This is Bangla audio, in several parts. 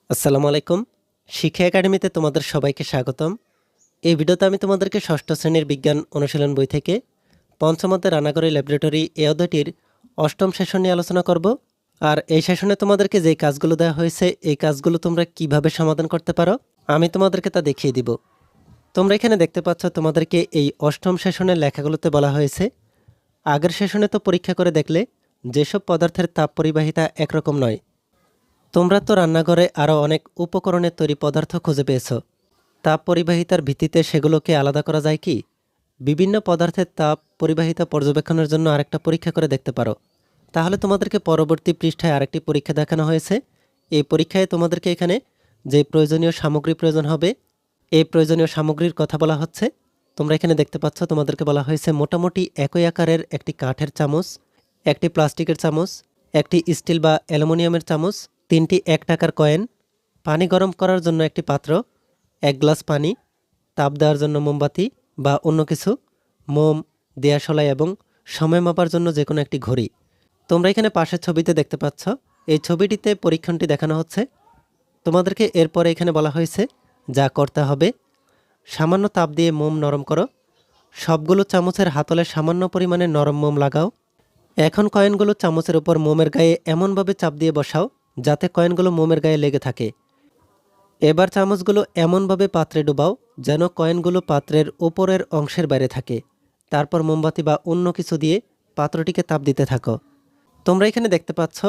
আসসালামু আলাইকুম। শিক্ষা একাডেমিতে তোমাদের সবাইকে স্বাগতম। এই ভিডিওতে আমি তোমাদেরকে ষষ্ঠ শ্রেণীর বিজ্ঞান অনুশীলন বই থেকে পঞ্চম অধ্যায় রান্নাঘরের ল্যাবরেটরি এই অধ্যায়টির অষ্টম সেশন নিয়ে আলোচনা করব। আর এই সেশনে তোমাদেরকে যেই কাজগুলো দেওয়া হয়েছে এই কাজগুলো তোমরা কিভাবে সমাধান করতে পারো আমি তোমাদেরকে তা দেখিয়ে দিব। তোমরা এখানে দেখতে পাচ্ছ তোমাদেরকে এই অষ্টম সেশনের লেখাগুলোতে বলা হয়েছে আগের সেশনে তো পরীক্ষা করে দেখলে যেসব পদার্থের তাপ পরিবাহিতা একরকম নয়। তোমরা তো রান্নাঘরে আরও অনেক উপকরণের তৈরি পদার্থ খুঁজে পেয়েছ। তাপ পরিবাহিতার ভিত্তিতে সেগুলোকে আলাদা করা যায় কি? বিভিন্ন পদার্থের তাপ পরিবাহিতা পর্যবেক্ষণের জন্য আরেকটা পরীক্ষা করে দেখতে পারো। তাহলে তোমাদেরকে পরবর্তী পৃষ্ঠায় আরেকটি পরীক্ষা দেখানো হয়েছে। এই পরীক্ষায় তোমাদেরকে এখানে যে প্রয়োজনীয় সামগ্রী প্রয়োজন হবে এই প্রয়োজনীয় সামগ্রীর কথা বলা হচ্ছে। তোমরা এখানে দেখতে পাচ্ছ তোমাদেরকে বলা হয়েছে মোটামুটি একই আকারের একটি কাঠের চামচ, একটি প্লাস্টিকের চামচ, একটি স্টিল বা অ্যালুমিনিয়ামের চামচ, 3টি 1 টাকার কয়েন, পানি গরম করার জন্য একটি পাত্র, 1 গ্লাস পানি, তাপ দেওয়ার জন্য মোমবাতি বা অন্য কিছু, মোম, দিয়াশলাই এবং সময় মাপার জন্য যে কোনো একটি ঘড়ি। তোমরা এখানে পাশের ছবিতে দেখতে পাচ্ছ এই ছবিটিতে পরীক্ষণটি দেখানো হচ্ছে। তোমাদেরকে এরপরে এখানে বলা হয়েছে যা করতে হবে, সামান্য তাপ দিয়ে মোম নরম করো, সবগুলো চামচের হাতলে সামান্য পরিমাণে নরম মোম লাগাও। এখন কয়েনগুলো চামচের উপর মোমের গায়ে এমনভাবে চাপ দিয়ে বসাও যাতে কয়েনগুলো মোমের গায়ে লেগে থাকে। এবার চামচগুলো এমনভাবে পাত্রে ডুবাও যেন কয়েনগুলো পাত্রের ওপরের অংশের বাইরে থাকে। তারপর মোমবাতি বা অন্য কিছু দিয়ে পাত্রটিকে তাপ দিতে থাকো। তোমরা এখানে দেখতে পাচ্ছ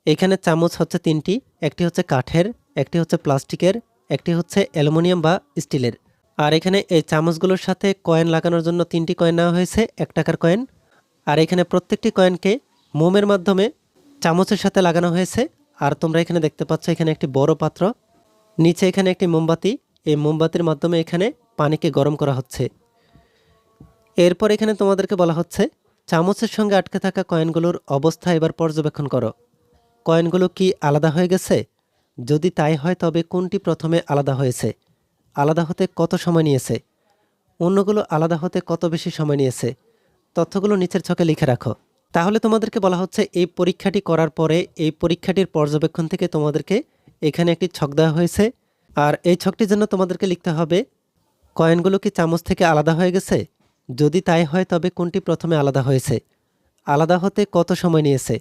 এখানে চামচ হচ্ছে 3টি, একটি হচ্ছে কাঠের, একটি হচ্ছে প্লাস্টিকের, একটি হচ্ছে অ্যালুমিনিয়াম বা স্টিলের। আর এখানে এই চামচগুলোর সাথে কয়েন লাগানোর জন্য 3টি কয়েন নেওয়া হয়েছে, 1 টাকার কয়েন। আর এখানে প্রত্যেকটি কয়েনকে মোমের মাধ্যমে চামচের সাথে লাগানো হয়েছে। আর তোমরা এখানে দেখতে পাচ্ছ এখানে একটি বড় পাত্র, নিচে এখানে একটি মোমবাতি, এই মোমবাতির মাধ্যমে এখানে পানিকে গরম করা হচ্ছে। এরপর এখানে তোমাদেরকে বলা হচ্ছে চামচের সঙ্গে আটকে থাকা কয়েনগুলোর অবস্থা এবার পর্যবেক্ষণ করো। কয়েনগুলো কি আলাদা হয়ে গেছে? যদি তাই হয় তবে কোনটি প্রথমে আলাদা হয়েছে? আলাদা হতে কত সময় নিয়েছে? অন্যগুলো আলাদা হতে কত বেশি সময় নিয়েছে? তথ্যগুলো নিচের ছকে লিখে রাখো। তাহলে তোমাদেরকে বলা হচ্ছে এই পরীক্ষাটি করার পরে এই পরীক্ষাটির পর্যবেক্ষণ থেকে তোমাদেরকে এখানে একটি ছক দেওয়া হয়েছে। আর এই ছকটির জন্য তোমাদেরকে লিখতে হবে কয়েনগুলো কি চামচ থেকে আলাদা হয়ে গেছে? যদি তাই হয় তবে কোনটি প্রথমে আলাদা হয়েছে? আলাদা হতে কত সময় নিয়েছে?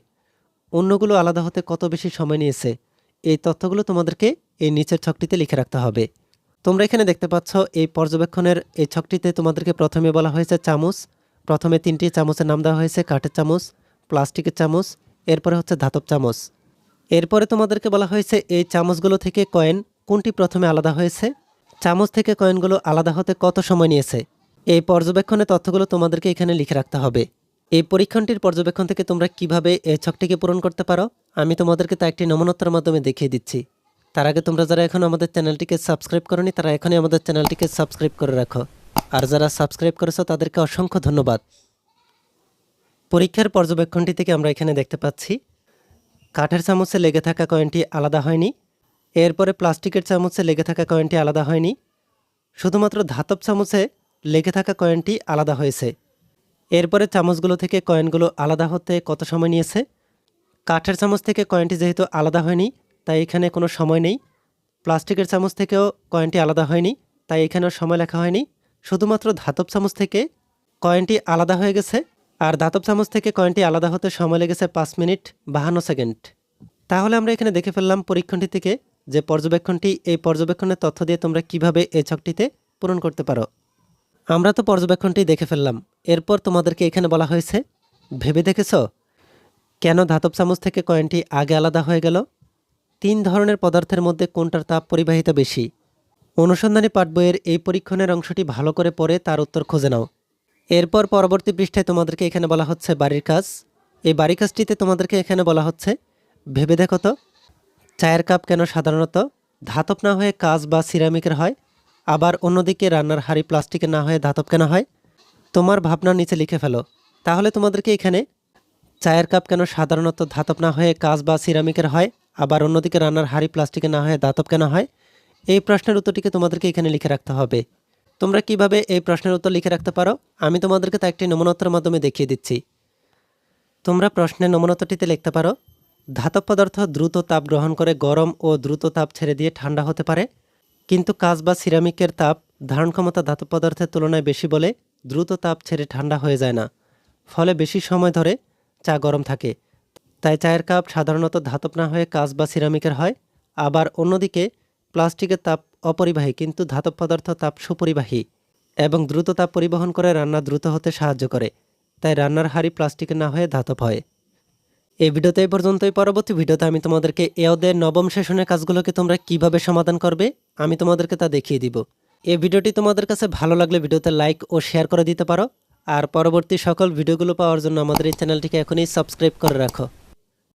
অন্যগুলো আলাদা হতে কত বেশি সময় নিয়েছে? এই তথ্যগুলো তোমাদেরকে এই নিচের ছকটিতে লিখে রাখতে হবে। তোমরা এখানে দেখতে পাচ্ছ এই পর্যবেক্ষণের এই ছকটিতে তোমাদেরকে প্রথমে বলা হয়েছে চামচ। প্রথমে 3টি চামচের নাম দেওয়া হয়েছে কাঠের চামচ, প্লাস্টিকের চামচ, এরপরে হচ্ছে ধাতব চামচ। এরপরে তোমাদেরকে বলা হয়েছে এই চামচগুলো থেকে কয়েন কোনটি প্রথমে আলাদা হয়েছে? চামচ থেকে কয়েনগুলো আলাদা হতে কত সময় নিয়েছে? এই পর্যবেক্ষণের তথ্যগুলো তোমাদেরকে এখানে লিখে রাখতে হবে। এই পরীক্ষণটির পর্যবেক্ষণ থেকে তোমরা কিভাবে এই ছকটিকে পূরণ করতে পারো আমি তোমাদেরকে তা একটি নমুনার মাধ্যমে দেখিয়ে দিচ্ছি। তার আগে তোমরা যারা এখন আমাদের চ্যানেলটিকে সাবস্ক্রাইব করোনি তারা এখনই আমাদের চ্যানেলটিকে সাবস্ক্রাইব করে রাখো। আর যারা সাবস্ক্রাইব করেছো তাদেরকে অসংখ্য ধন্যবাদ। পরীক্ষার পর্যবেক্ষণটি থেকে আমরা এখানে দেখতে পাচ্ছি কাঠের চামচে লেগে থাকা কয়েনটি আলাদা হয়নি। এরপরে প্লাস্টিকের চামচে লেগে থাকা কয়েনটি আলাদা হয়নি। শুধুমাত্র ধাতব চামচে লেগে থাকা কয়েনটি আলাদা হয়েছে। এরপরে চামচগুলো থেকে কয়েনগুলো আলাদা হতে কত সময় নিয়েছে? কাঠের চামচ থেকে কয়েনটি যেহেতু আলাদা হয়নি তাই এখানে কোনো সময় নেই। প্লাস্টিকের চামচ থেকেও কয়েনটি আলাদা হয়নি তাই এখানেও সময় লেখা হয়নি। শুধুমাত্র ধাতব চামচ থেকে কয়েনটি আলাদা হয়ে গেছে। আর ধাতব চামচ থেকে কয়েনটি আলাদা হতে সময় লেগেছে 5 মিনিট 52 সেকেন্ড। তাহলে আমরা এখানে দেখে ফেললাম পরীক্ষণটি থেকে যে পর্যবেক্ষণটি, এই পর্যবেক্ষণের তথ্য দিয়ে তোমরা কিভাবে এই ছকটিতে পূরণ করতে পারো। আমরা তো পর্যবেক্ষণটি দেখে ফেললাম। এরপর তোমাদেরকে এখানে বলা হয়েছে ভেবে দেখেছ কেন ধাতব চামচ থেকে কয়েনটি আগে আলাদা হয়ে গেল? 3 ধরনের পদার্থের মধ্যে কোনটার তাপ পরিবাহিতা বেশি? অনুসন্ধানী পাঠ বইয়ের এই পরীক্ষণের অংশটি ভালো করে পড়ে তার উত্তর খুঁজে নাও। এরপর পরবর্তী পৃষ্ঠায় তোমাদেরকে এখানে বলা হচ্ছে বাড়ির কাজ। এই বাড়ির কাজটিতে তোমাদেরকে এখানে বলা হচ্ছে ভেবে দেখো তো চায়ের কাপ কেন সাধারণত ধাতব না হয়ে কাঁচ বা সিরামিকের হয়? আবার অন্যদিকে রান্নার হাঁড়ি প্লাস্টিকের না হয়ে ধাতব কেন হয়? তোমার ভাবনা নিচে লিখে ফেলো। তাহলে তোমাদেরকে এখানে চায়ের কাপ কেন সাধারণত ধাতব না হয়ে কাঁচ বা সিরামিকের হয়, আবার অন্যদিকে রান্নার হাঁড়ি প্লাস্টিকের না হয়ে ধাতব কেন হয়, এই প্রশ্নের উত্তরটিকে তোমাদেরকে এখানে লিখে রাখতে হবে। তোমরা কিভাবে এই প্রশ্নের উত্তর লিখে রাখতে পারো আমি তোমাদেরকে তা একটি নমুনা উত্তরের মাধ্যমে দেখিয়ে দিচ্ছি। তোমরা প্রশ্নের নমুনা উত্তরটিতে লিখতে পারো ধাতব পদার্থ দ্রুত তাপ গ্রহণ করে গরম ও দ্রুত তাপ ছেড়ে দিয়ে ঠান্ডা হতে পারে, কিন্তু কাঁচ বা সিরামিকের তাপ ধারণ ক্ষমতা ধাতব পদার্থের তুলনায় বেশি বলে দ্রুত তাপ ছেড়ে ঠান্ডা হয়ে যায় না, ফলে বেশি সময় ধরে চা গরম থাকে। তাই চায়ের কাপ সাধারণত ধাতব না হয়ে কাঁচ বা সিরামিকের হয়। আবার অন্যদিকে প্লাস্টিকের তাপ অপরিবাহী, কিন্তু ধাতব পদার্থ তাপ সুপরিবাহী এবং দ্রুত তাপ পরিবহন করে রান্না দ্রুত হতে সাহায্য করে। তাই রান্নার হাঁড়ি প্লাস্টিকের না হয়ে ধাতব হয়। এই ভিডিওতে এই পর্যন্তই। পরবর্তী ভিডিওতে আমি তোমাদেরকে এ অধ্যায়ের নবম সেশনের কাজগুলোকে তোমরা কিভাবে সমাধান করবে আমি তোমাদেরকে তা দেখিয়ে দিব। এই ভিডিওটি তোমাদের কাছে ভালো লাগলে ভিডিওতে লাইক ও শেয়ার করে দিতে পারো। আর পরবর্তী সকল ভিডিওগুলো পাওয়ার জন্য আমাদের এই চ্যানেলটিকে এখনই সাবস্ক্রাইব করে রাখো।